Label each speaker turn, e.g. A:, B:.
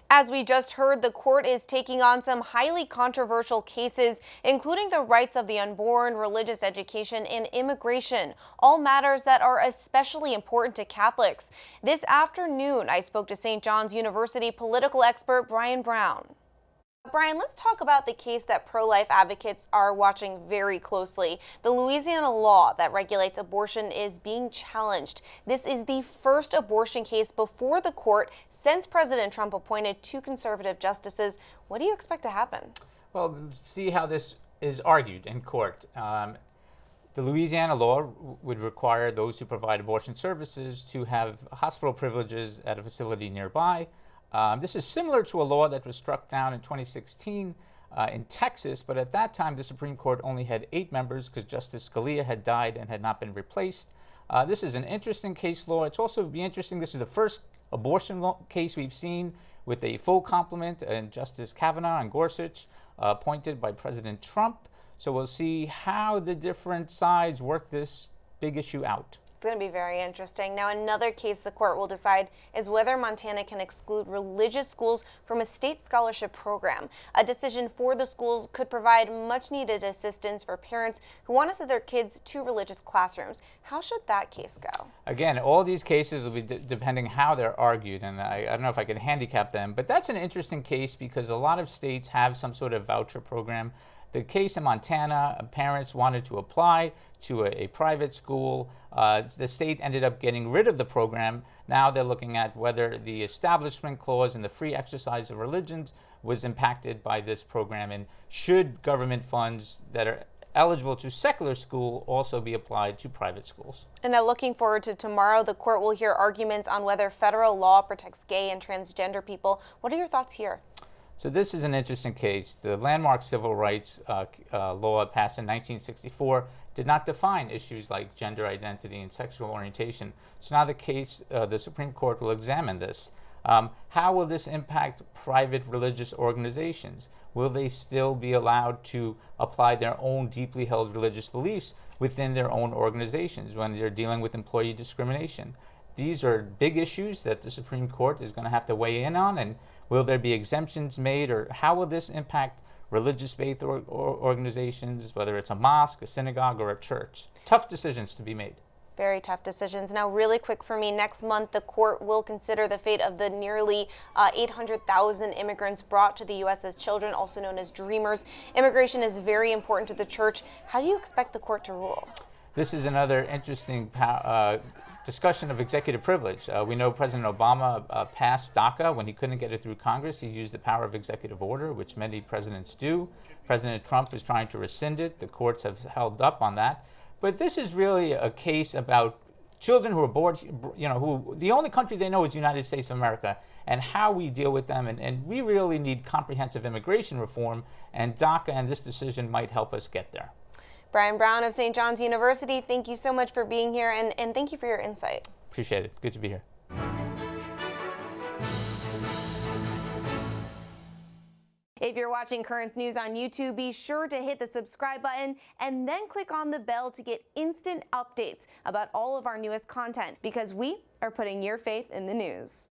A: As we just heard, the court is taking on some highly controversial cases, including the rights of the unborn, religious education, and immigration, all matters that are especially important to Catholics. This afternoon, I spoke to St. John's University political expert Brian Browne. Brian, let's talk about the case that pro-life advocates are watching very closely. The Louisiana law that regulates abortion is being challenged. This is the first abortion case before the court since President Trump appointed 2 conservative justices. What do you expect to happen?
B: Well, see how this is argued in court. The Louisiana law would require those who provide abortion services to have hospital privileges at a facility nearby. This is similar to a law that was struck down in 2016 in Texas, but at that time the Supreme Court only had 8 members because Justice Scalia had died and had not been replaced. This is an interesting case law. It's also be interesting. This is the first abortion law case we've seen with a full complement, and Justice Kavanaugh and Gorsuch appointed by President Trump. So we'll see how the different sides work this big issue out.
A: It's going to be very interesting. Now, another case the court will decide is whether Montana can exclude religious schools from a state scholarship program. A decision for the schools could provide much-needed assistance for parents who want to send their kids to religious classrooms. How should that case go?
B: Again, all these cases will be depending how they're argued, and I don't know if I can handicap them, but that's an interesting case because a lot of states have some sort of voucher program. The case in Montana, parents wanted to apply to a private school. The state ended up getting rid of the program. Now they're looking at whether the Establishment Clause and the free exercise of religions was impacted by this program, and should government funds that are eligible to secular school also be applied to private schools.
A: And now, looking forward to tomorrow, the court will hear arguments on whether federal law protects gay and transgender people. What are your thoughts here?
B: So this is an interesting case. The landmark civil rights law passed in 1964 did not define issues like gender identity and sexual orientation. So now the Supreme Court will examine this. How will this impact private religious organizations? Will they still be allowed to apply their own deeply held religious beliefs within their own organizations when they're dealing with employee discrimination? These are big issues that the Supreme Court is going to have to weigh in on, and will there be exemptions made, or how will this impact religious-based organizations, whether it's a mosque, a synagogue, or a church? Tough decisions to be made.
A: Very tough decisions. Now, really quick for me, next month the court will consider the fate of the nearly 800,000 immigrants brought to the U.S. as children, also known as dreamers. Immigration is very important to the church. How do you expect the court to rule?
B: This is another interesting discussion of executive privilege. We know President Obama passed DACA when he couldn't get it through Congress. He used the power of executive order, which many presidents do. President Trump is trying to rescind it. The courts have held up on that. But this is really a case about children who are born, who the only country they know is the United States of America, and how we deal with them. And we really need comprehensive immigration reform, and DACA and this decision might help us get there.
A: Brian Browne of St. John's University, thank you so much for being here, and thank you for your insight.
B: Appreciate it. Good to be here.
A: If you're watching Currents News on YouTube, be sure to hit the subscribe button and then click on the bell to get instant updates about all of our newest content, because we are putting your faith in the news.